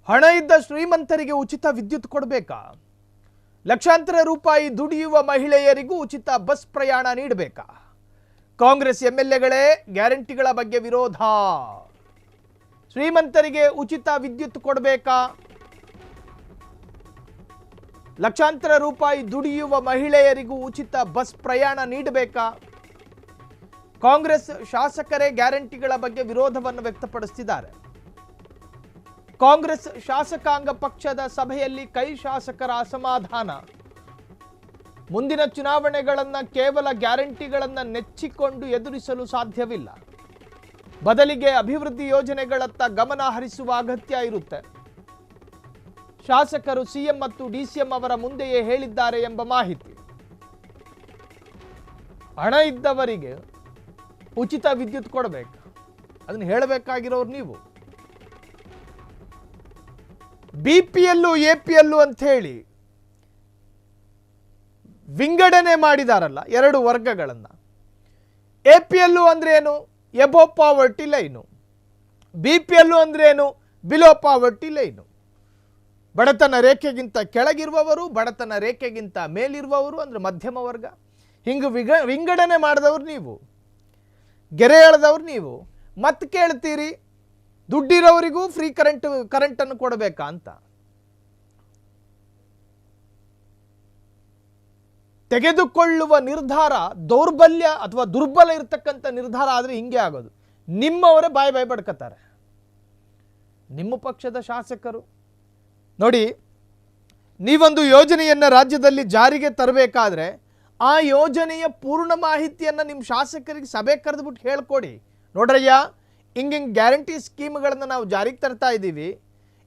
ಹಣ ಇದ್ದ ಶ್ರೀಮಂತರಿಗೆ ಉಚಿತ ವಿದ್ಯುತ್ ಕೊಡಬೇಕಾ? ಲಕ್ಷಾಂತರ ರೂಪಾಯಿ ದುಡಿಯುವ ಮಹಿಳೆಯರಿಗೂ ಉಚಿತ ಬಸ್ ಪ್ರಯಾಣ ನೀಡಬೇಕಾ? ಕಾಂಗ್ರೆಸ್ ಎಂಎಲ್ಎಗಳೇ ಗ್ಯಾರಂಟಿಗಳ ಬಗ್ಗೆ ವಿರೋಧ. ಶ್ರೀಮಂತರಿಗೆ ಉಚಿತ ವಿದ್ಯುತ್ ಕೊಡಬೇಕಾ? ಲಕ್ಷಾಂತರ ರೂಪಾಯಿ ದುಡಿಯುವ ಮಹಿಳೆಯರಿಗೂ ಉಚಿತ ಬಸ್ ಪ್ರಯಾಣ ನೀಡಬೇಕಾ? ಕಾಂಗ್ರೆಸ್ ಶಾಸಕರೇ ಗ್ಯಾರಂಟಿಗಳ ಬಗ್ಗೆ ವಿರೋಧವನ್ನು ವ್ಯಕ್ತಪಡಿಸುತ್ತಿದ್ದಾರೆ. ಕಾಂಗ್ರೆಸ್ ಶಾಸಕಾಂಗ ಪಕ್ಷದ ಸಭೆಯಲ್ಲಿ ಕೈ ಶಾಸಕರ ಅಸಮಾಧಾನ. ಮುಂದಿನ ಚುನಾವಣೆಗಳನ್ನು ಕೇವಲ ಗ್ಯಾರಂಟಿಗಳನ್ನು ನೆಚ್ಚಿಕೊಂಡು ಎದುರಿಸಲು ಸಾಧ್ಯವಿಲ್ಲ. ಬದಲಿಗೆ ಅಭಿವೃದ್ಧಿ ಯೋಜನೆಗಳತ್ತ ಗಮನ ಹರಿಸುವ ಅಗತ್ಯ ಇರುತ್ತೆ. ಶಾಸಕರು ಸಿಎಂ ಮತ್ತು ಡಿಸಿಎಂ ಅವರ ಮುಂದೆಯೇ ಹೇಳಿದ್ದಾರೆ ಎಂಬ ಮಾಹಿತಿ. ಹಣ ಇದ್ದವರಿಗೆ ಉಚಿತ ವಿದ್ಯುತ್ ಕೊಡಬೇಕು, ಅದನ್ನು ಹೇಳಬೇಕಾಗಿರೋರು ನೀವು. ಬಿಪಿಎಲ್ ಎಪಿಎಲ್ ಅಂತ ಹೇಳಿ ವಿಂಗಡಣೆ ಮಾಡಿದಾರಲ್ಲ ಎರಡು ವರ್ಗಗಳನ್ನು. ಎಪಿಎಲ್ ಅಂದ್ರೆ ಏನು? Above poverty line. ಬಿಪಿಎಲ್ ಅಂದ್ರೆ ಏನು? Below poverty line. ಬಡತನ ರೇಖೆಗಿಂತ ಕೆಳಗಿರುವವರು, ಬಡತನ ರೇಖೆಗಿಂತ ಮೇಲಿರುವವರು ಅಂದ್ರೆ ಮಧ್ಯಮ ವರ್ಗ. ಹಿಂಗೆ ವಿಂಗಡಣೆ ಮಾಡಿದವರು ನೀವು, ಗೆರೆ ಎಳೆದವ್ರು ನೀವು. ಮತ್ತೆ ಕೇಳ್ತೀರಿ ದುಡ್ಡಿರೋರಿಗೂ ಫ್ರೀ ಕರೆಂಟನ್ನು ಕೊಡಬೇಕಾ ಅಂತ. ತೆಗೆದುಕೊಳ್ಳುವ ನಿರ್ಧಾರ ದೌರ್ಬಲ್ಯ ಅಥವಾ ದುರ್ಬಲ ಇರತಕ್ಕಂಥ ನಿರ್ಧಾರ ಆದರೆ ಹಿಂಗೆ ಆಗೋದು. ನಿಮ್ಮವರೇ ಬಾಯಿ ಬಡ್ಕತ್ತಾರೆ, ನಿಮ್ಮ ಪಕ್ಷದ ಶಾಸಕರು. ನೋಡಿ, ನೀವೊಂದು ಯೋಜನೆಯನ್ನು ರಾಜ್ಯದಲ್ಲಿ ಜಾರಿಗೆ ತರಬೇಕಾದ್ರೆ ಆ ಯೋಜನೆಯ ಪೂರ್ಣ ಮಾಹಿತಿಯನ್ನು ನಿಮ್ಮ ಶಾಸಕರಿಗೆ ಸಭೆ ಕರೆದುಬಿಟ್ಟು ಹೇಳ್ಕೊಡಿ. ನೋಡ್ರಯ್ಯ, ಹಿಂಗೆ ಗ್ಯಾರಂಟಿ ಸ್ಕೀಮ್ಗಳನ್ನು ನಾವು ಜಾರಿಗೆ ತರ್ತಾ ಇದ್ದೀವಿ,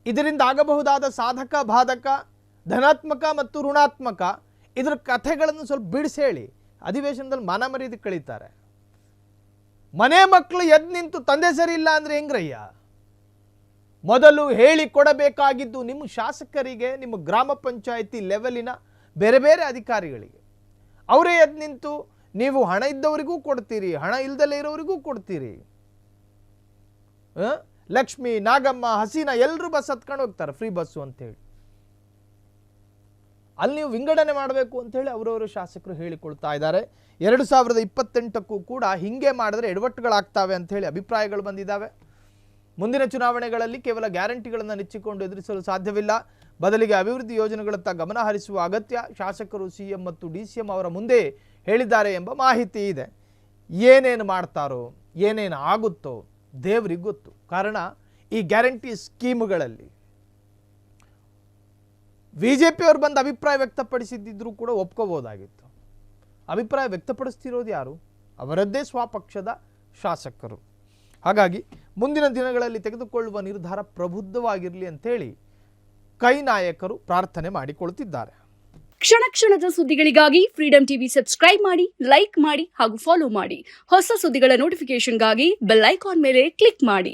ಇದರಿಂದ ಆಗಬಹುದಾದ ಸಾಧಕ ಬಾಧಕ, ಧನಾತ್ಮಕ ಮತ್ತು ಋಣಾತ್ಮಕ, ಇದರ ಕಥೆಗಳನ್ನು ಸ್ವಲ್ಪ ಬಿಡಿಸಿ ಹೇಳಿ. ಅಧಿವೇಶನದಲ್ಲಿ ಮಾನ ಮರ್ಯಾದೆ ಕಳೀತಾರೆ. ಮನೆ ಮಕ್ಕಳು ಎದ್ದು ನಿಂತು ತಂದೆ ಸರಿ ಇಲ್ಲ ಅಂದರೆ ಹೆಂಗ್ರಯ್ಯ? ಮೊದಲು ಹೇಳಿ ಕೊಡಬೇಕಾಗಿದ್ದು ನಿಮ್ಮ ಶಾಸಕರಿಗೆ, ನಿಮ್ಮ ಗ್ರಾಮ ಪಂಚಾಯಿತಿ ಲೆವೆಲಿನ ಬೇರೆ ಬೇರೆ ಅಧಿಕಾರಿಗಳಿಗೆ. ಅವರೇ ಎದ್ದು ನಿಂತು ನೀವು ಹಣ ಇದ್ದವರಿಗೂ ಕೊಡ್ತೀರಿ, ಹಣ ಇಲ್ದಲೇ ಇರೋರಿಗೂ ಕೊಡ್ತೀರಿ. ಲಕ್ಷ್ಮಿ, ನಾಗಮ್ಮ, ಹಸೀನಾ ಎಲ್ಲರೂ ಬಸ್ ಹತ್ಕೊಂಡು ಹೋಗ್ತಾರೆ, ಫ್ರೀ ಬಸ್ಸು ಅಂತೇಳಿ. ಅಲ್ಲಿ ನೀವು ವಿಂಗಡಣೆ ಮಾಡಬೇಕು ಅಂತೇಳಿ ಅವರವರು ಶಾಸಕರು ಹೇಳಿಕೊಳ್ತಾ ಇದ್ದಾರೆ. 2028ಕ್ಕೂ ಕೂಡ ಹಿಂಗೆ ಮಾಡಿದ್ರೆ ಎಡವಟ್ಟುಗಳಾಗ್ತವೆ ಅಂಥೇಳಿ ಅಭಿಪ್ರಾಯಗಳು ಬಂದಿದ್ದಾವೆ. ಮುಂದಿನ ಚುನಾವಣೆಗಳಲ್ಲಿ ಕೇವಲ ಗ್ಯಾರಂಟಿಗಳನ್ನು ನೆಚ್ಚಿಕೊಂಡು ಎದುರಿಸಲು ಸಾಧ್ಯವಿಲ್ಲ. ಬದಲಿಗೆ ಅಭಿವೃದ್ಧಿ ಯೋಜನೆಗಳತ್ತ ಗಮನ ಹರಿಸುವ ಅಗತ್ಯ ಶಾಸಕರು ಸಿಎಂ ಮತ್ತು ಡಿಸಿಎಂ ಅವರ ಮುಂದೆ ಹೇಳಿದ್ದಾರೆ ಎಂಬ ಮಾಹಿತಿ ಇದೆ. ಏನೇನು ಮಾಡ್ತಾರೋ, ಏನೇನು ಆಗುತ್ತೋ ದೇವರಿಗೆ ಗೊತ್ತು. ಕಾರಣ ಈ ಗ್ಯಾರಂಟಿ ಸ್ಕೀಮ್ಗಳಲ್ಲಿ ಬಿಜೆಪಿಯವರು ಬಂದು ಅಭಿಪ್ರಾಯ ವ್ಯಕ್ತಪಡಿಸಿದ್ದರೂ ಕೂಡ ಒಪ್ಕೋಬೋದಾಗಿತ್ತು. ಅಭಿಪ್ರಾಯ ವ್ಯಕ್ತಪಡಿಸ್ತಿರೋದು ಯಾರು? ಅವರದ್ದೇ ಸ್ವಪಕ್ಷದ ಶಾಸಕರು. ಹಾಗಾಗಿ ಮುಂದಿನ ದಿನಗಳಲ್ಲಿ ತೆಗೆದುಕೊಳ್ಳುವ ನಿರ್ಧಾರ ಪ್ರಬುದ್ಧವಾಗಿರಲಿ ಅಂತೇಳಿ ಕೈ ನಾಯಕರು ಪ್ರಾರ್ಥನೆ ಮಾಡಿಕೊಳ್ತಿದ್ದಾರೆ. ಕ್ಷಣ ಕ್ಷಣದ ಸುದ್ದಿಗಳಿಗಾಗಿ ಫ್ರೀಡಂ ಟಿವಿ ಸಬ್ಸ್ಕ್ರೈಬ್ ಮಾಡಿ, ಲೈಕ್ ಮಾಡಿ ಹಾಗೂ ಫಾಲೋ ಮಾಡಿ. ಹೊಸ ಸುದ್ದಿಗಳ ನೋಟಿಫಿಕೇಶನ್ಗಾಗಿ ಬೆಲ್ ಐಕಾನ್ ಮೇಲೆ ಕ್ಲಿಕ್ ಮಾಡಿ.